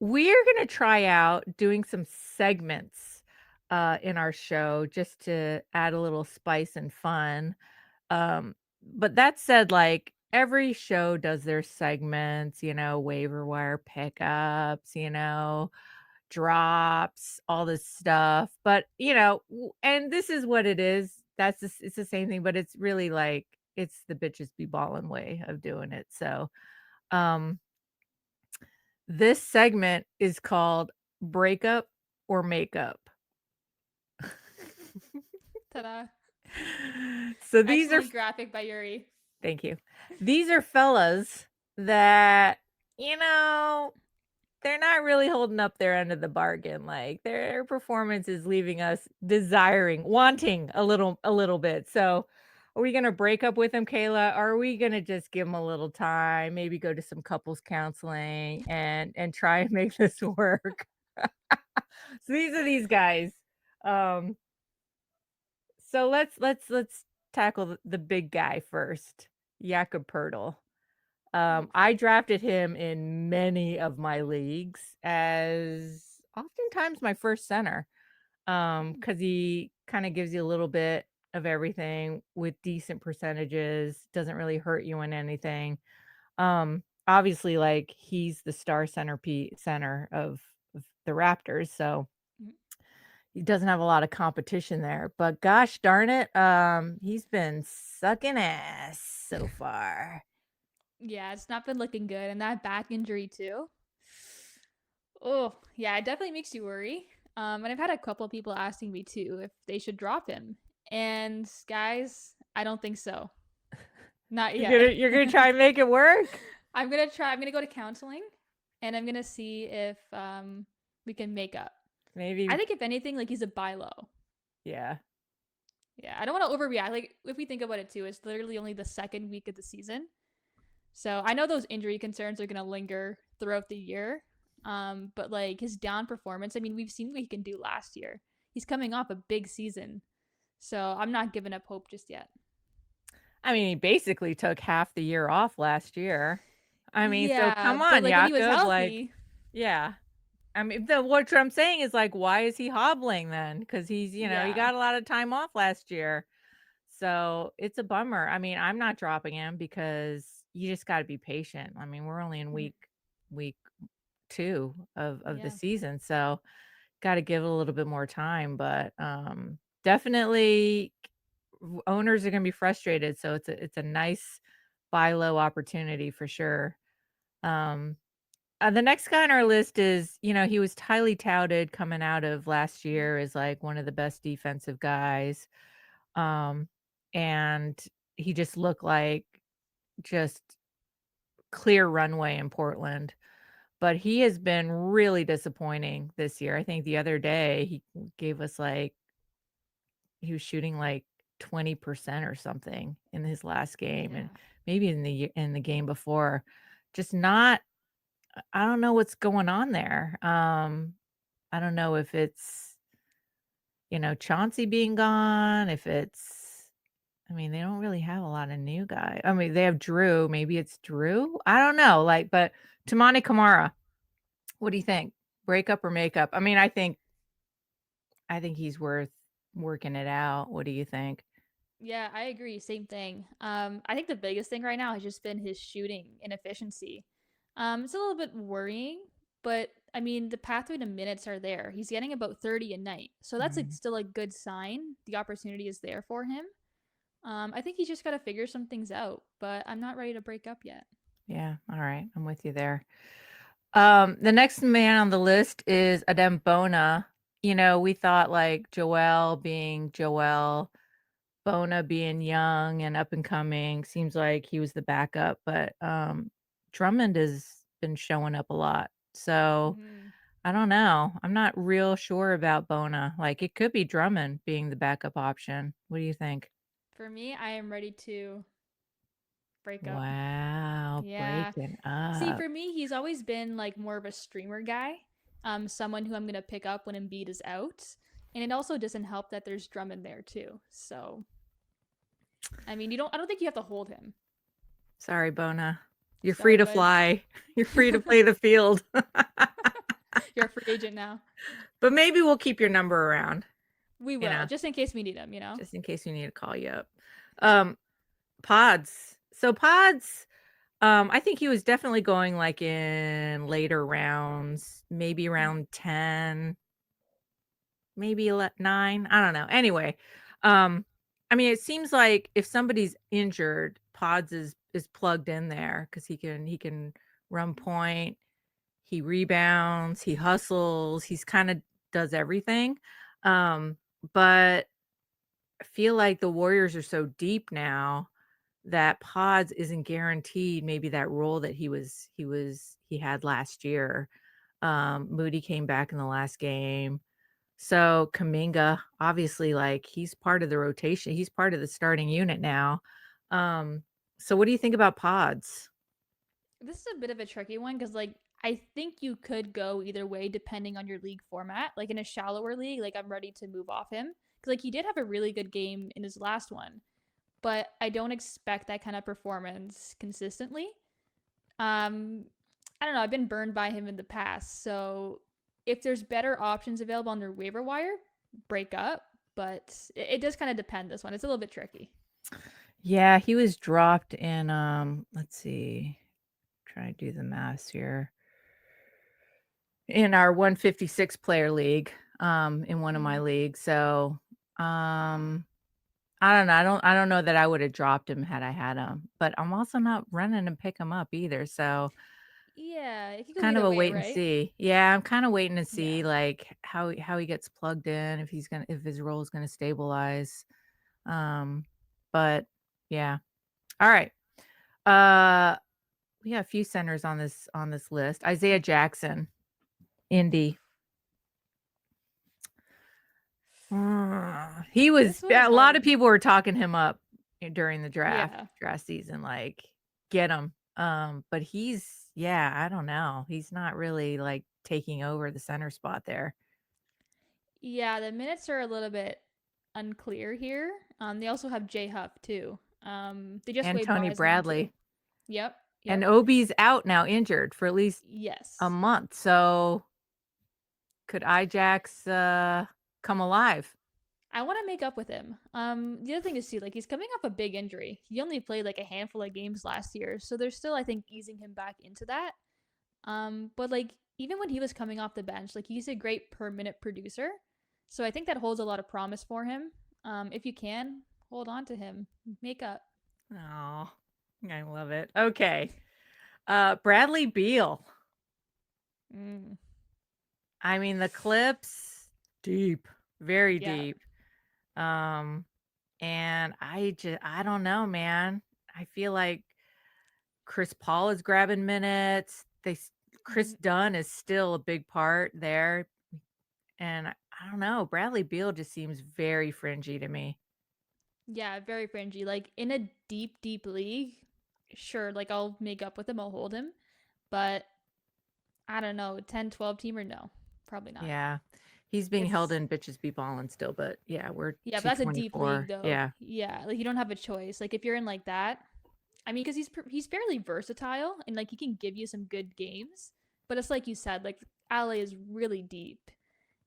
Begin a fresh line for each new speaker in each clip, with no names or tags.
We're gonna try out doing some segments, in our show just to add a little spice and fun. But that said, like, every show does their segments, waiver wire pickups, drops, all this stuff. But, and this is what it is. It's the same thing, but it's really like it's the bitches be ballin' way of doing it. So, um this segment is called Breakup or Makeup.
Ta-da.
So these are
Excellent graphic by Yuri.
thank you. These are fellas that, you know, they're not really holding up their end of the bargain. Like their performance is leaving us desiring, wanting a little bit. So are we gonna break up with them, Kayla? Or are we gonna just give them a little time, maybe go to some couples counseling and try and make this work? So these are these guys. Um, so let's tackle the big guy first, Jakob Poeltl. I drafted him in many of my leagues as oftentimes my first center, because he kind of gives you a little bit of everything with decent percentages, doesn't really hurt you in anything. Obviously, like he's the star center of the Raptors, so
Mhm.
he doesn't have a lot of competition there, but gosh darn it, he's been sucking ass so far.
Yeah, it's not been looking good. And that back injury, too. Oh, yeah, it definitely makes you worry. And I've had a couple of people asking me, too, if they should drop him. And guys, I don't think so. Not
You're
yet.
gonna you're gonna try and make it work?
I'm gonna try. I'm gonna go to counseling, and I'm gonna see if we can make up. I
Maybe,
think if anything, like he's a buy low.
yeah.
Yeah, I don't want to overreact. Like if we think about it too, it's literally only the second week of the season, so I know those injury concerns are gonna linger throughout the year. But like his down performance, I mean, we've seen what he can do last year. He's coming off a big season, so I'm not giving up hope just yet.
I mean, he basically took half the year off last year. I mean, so
Yeah,
come
but
on,
like when he was
Jakob, like,
healthy,
yeah. I mean, what I'm saying is, like, why is he hobbling then? Because he
yeah.
got a lot of time off last year. So, it's a bummer. I mean, I'm not dropping him because you just gotta be patient. I mean, we're only in
Mhm.
week 2 of the
Yeah.
season, so gotta give it a little bit more time, but, definitely owners are gonna be frustrated, so it's a nice buy low opportunity for sure. Um, the next guy on our list is, he was highly touted coming out of last year as, like, one of the best defensive guys, um, and he just looked like just clear runway in Portland, but he has been really disappointing this year. I think the other day he gave us, like he was shooting, like, 20% or something in his last game, and
Yeah.
maybe in the game before. Just not I don't know what's going on there. I don't know if it's, Chauncey being gone, if it's I mean, they don't really have a lot of new guys. I mean, they have Drew, maybe it's Drew? I don't know, like, but Toumani Camara, what do you think? Breakup or makeup? I mean, I think he's worth working it out. What do you think?
Yeah, I agree. Same thing. I think the biggest thing right now has just been his shooting inefficiency. It's a little bit worrying, but I mean, the pathway to minutes are there. He's getting about 30 a night. So that's
Mhm.
still a good sign. The opportunity is there for him. I think he's just got to figure some things out, but I'm not ready to break up yet.
Yeah, all right, I'm with you there. The next man on the list is Adem Bona. We thought like Joel being Joel, Bona being young and up and coming, seems like he was the backup, but Drummond has been showing up a lot. So
Hmm.
I don't know. I'm not real sure about Bona. Like it could be Drummond being the backup option. What do you think?
For me, I am ready to break up.
Wow,
Yeah.
breaking
See,
up.
for me, he's always been like more of a streamer guy. Someone who I'm gonna pick up when Embiid is out. And it also doesn't help that there's Drummond there too. So I mean, I don't think you have to hold him.
Sorry, Bona. You're free
Sorry,
to
bud.
fly. You're free to play the field.
You're a free agent now.
But maybe we'll keep your number around,
We
you
will,
know,
just in case we need him, you know?
just in case we need to call you up. Pods. So Pods, I think he was definitely going like in later rounds, maybe around 10, maybe 9. I don't know. Anyway, I mean, it seems like if somebody's injured, Pods is plugged in there because he can run point, he rebounds, he hustles, he's kind of does everything. But I feel like the Warriors are so deep now that Pods isn't guaranteed maybe that role that he had last year. Moody came back in the last game. So Kaminga, obviously, like he's part of the rotation. He's part of the starting unit now. Um, so what do you think about Pods?
This is a bit of a tricky one because, like, I think you could go either way depending on your league format. Like, in a shallower league, like, I'm ready to move off him. Because, like, he did have a really good game in his last one, but I don't expect that kind of performance consistently. Um, I don't know. I've been burned by him in the past. So, if there's better options available on their waiver wire, break up. But it does kind of depend this one. It's a little bit tricky.
Yeah, he was dropped in let's see. Try to do the math here. In our 156 player league, in one of my
Mm.
leagues. So, I don't know. I don't know that I would have dropped him had I had him, but I'm also not running to pick him up either. So
Yeah, it could go
kind of
either
a
way,
wait and
right?
see. Yeah, I'm kind of waiting to
Yeah.
see like how he gets plugged in, if his role is gonna stabilize. Um, but yeah. All right. Uh we got a few centers on this list. Isaiah Jackson, Indy.
Oof.
He was
This one is
a lot of
hard.
people were talking him up during the
Yeah.
draft season, like, get him. But yeah, I don't know. He's not really like taking over the center spot there.
Yeah, the minutes are a little bit unclear here. They also have J Huff too. They just
And
waived
Tony
Wiseman too.
Bradley.
Yep.
And
Yep.
Obi's out now injured for at least a
Yes.
month. So could Ijax come alive?
I want to make up with him. The other thing is too, like he's coming off a big injury. He only played like a handful of games last year, so they're still, I think, easing him back into that. But like even when he was coming off the bench, like he's a great per minute producer. So I think that holds a lot of promise for him. If you can, hold on to him. Make up.
Oh, I love it. Okay. Bradley Beal.
Mm,
I mean, the clips deep, very
yeah.
deep. Um, and I don't know, man. I feel like Chris Paul is grabbing minutes. Chris
Mm,
Dunn is still a big part there. And I don't know. Bradley Beal just seems very fringy to me.
yeah, very fringy. Like in a deep, deep league, sure, like I'll make up with him, I'll hold him. But I don't know, 10, 12 teamer, no, probably not.
Yeah. He's being held
It's
in bitches be ballin' still, but yeah, we're
Yeah, but that's a deep league
224.
though.
Yeah.
Yeah, like you don't have a choice. Like if you're in like that, I mean, because he's fairly versatile and like he can give you some good games. But it's like you said, like LA is really deep,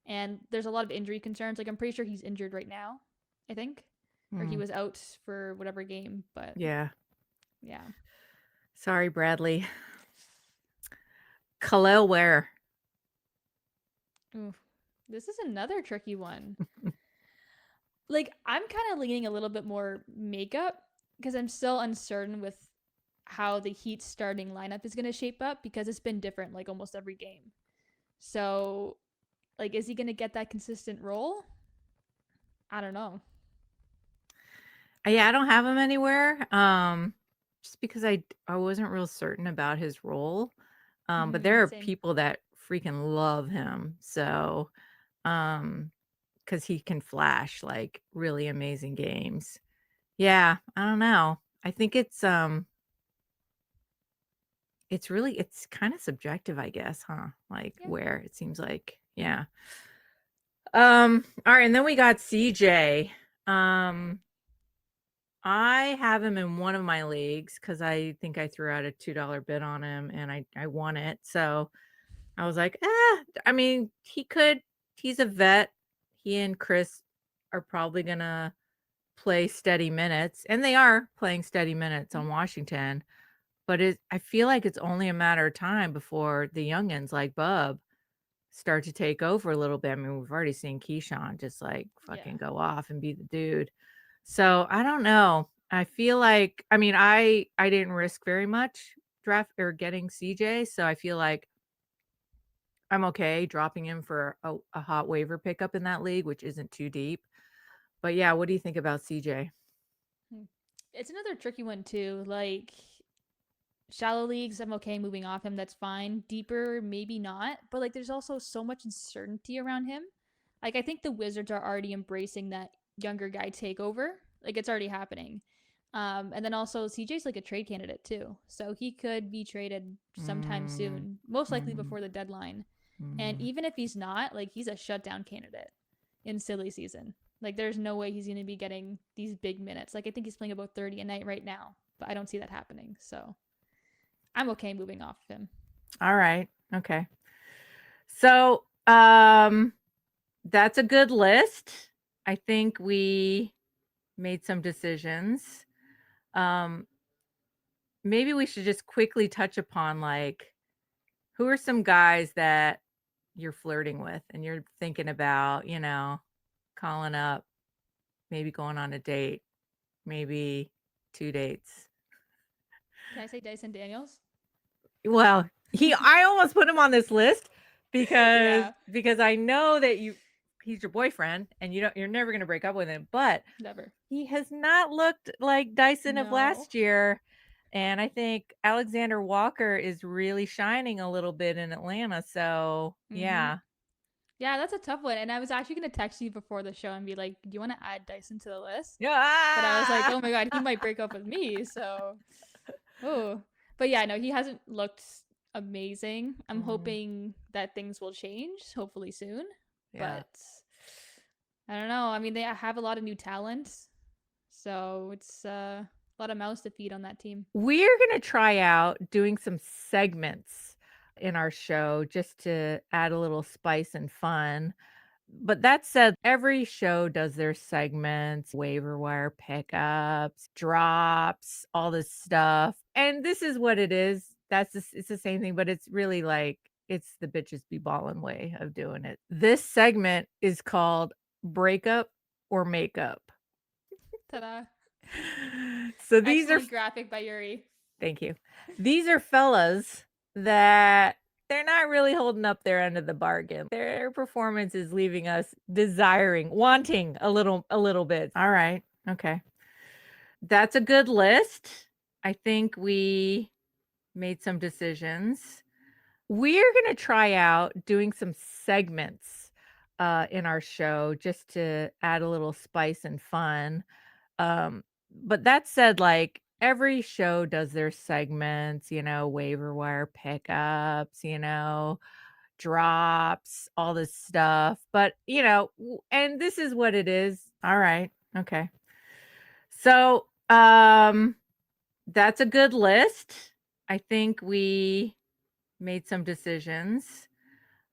and there's a lot of injury concerns. Like I'm pretty sure he's injured right now. I think, or he
Hmm.
was out for whatever game. But
Yeah.
yeah,
Sorry, Bradley. Khalil Ware.
oof. This is another tricky one. Like I'm kind of leaning a little bit more makeup because I'm still uncertain with how the Heat's starting lineup is going to shape up because it's been different like almost every game. So, like, is he going to get that consistent role? I don't know.
Yeah, I don't have him anywhere. Just because I wasn't real certain about his role. But there are
Same.
people that freaking love him. So, because he can flash like really amazing games. Yeah, I don't know. I think it's kind of subjective, I guess, huh? Like
Yeah.
where it seems like, yeah. All right, and then we got CJ. Um, I have him in one of my leagues because I think I threw out a $2 bid on him and I won it. So I was like, I mean, he's a vet. He and Chris are probably gonna play steady minutes, and they are playing steady minutes
Mhm.
on Washington, but I feel like it's only a matter of time before the youngins like Bub start to take over a little bit. I mean, we've already seen Keyshawn just, like,
Yeah.
fucking go off and be the dude. So, I don't know. I feel like I mean, I didn't risk very much draft or getting CJ, so I feel like I'm okay dropping him for a hot waiver pickup in that league, which isn't too deep. But, yeah, what do you think about CJ?
Hmm. It's another tricky one too. Like shallow leagues, I'm okay moving off him. That's fine. Deeper, maybe not. But like, there's also so much uncertainty around him. Like, I think the Wizards are already embracing that younger guy takeover. Like, it's already happening. And then also CJ's like a trade candidate too, so he could be traded sometime
Mm,
soon, most likely
mhm,
before the deadline. And
mhm.
even if he's not, like he's a shutdown candidate in silly season. Like there's no way he's going to be getting these big minutes. Like I think he's playing about 30 a night right now, but I don't see that happening. So I'm okay moving off of him.
Alright, okay. So, that's a good list. I think we made some decisions. Um, maybe we should just quickly touch upon, like, who are some guys that you're flirting with and you're thinking about, calling up, maybe going on a date, maybe 2 dates.
Can I say Dyson Daniels?
Well, I almost put him on this list because
Yeah,
I know that he's your boyfriend and you're never gonna break up with him, but
never.
he has not looked like Dyson of
No.
last year, and I think Alexander Walker is really shining a little bit in Atlanta, so
Mm-hmm.
yeah.
Yeah, that's a tough one. And I was actually going to text you before the show and be like, do you want to add Dyson to the list? But I was like,
Yeah.
oh my God, he might break up with me. So, oh. But yeah, no, he hasn't looked amazing. I'm
Mm,
hoping that things will change, hopefully soon.
yeah.
But I don't know. I mean, they have a lot of new talents. So it's a lot of mouths to feed on that team.
We're gonna try out doing some segments in our show just to add a little spice and fun. But that said, every show does their segments, waiver wire pickups, drops, all this stuff. And this is what it is. It's the same thing, but it's really like it's the bitches be ballin' way of doing it. This segment is called breakup or makeup.
Ta da.
So these are
Excellent graphic by Yuri.
thank you. These are fellas that they're not really holding up their end of the bargain. Their performance is leaving us wanting a little bit. All right. Okay. That's a good list. I think we made some decisions. We're going to try out doing some segments in our show just to add a little spice and fun. Um, but that said, like, every show does their segments, waiver wire pickups, drops, all this stuff. But, and this is what it is. All right. Okay. So, that's a good list. I think we made some decisions.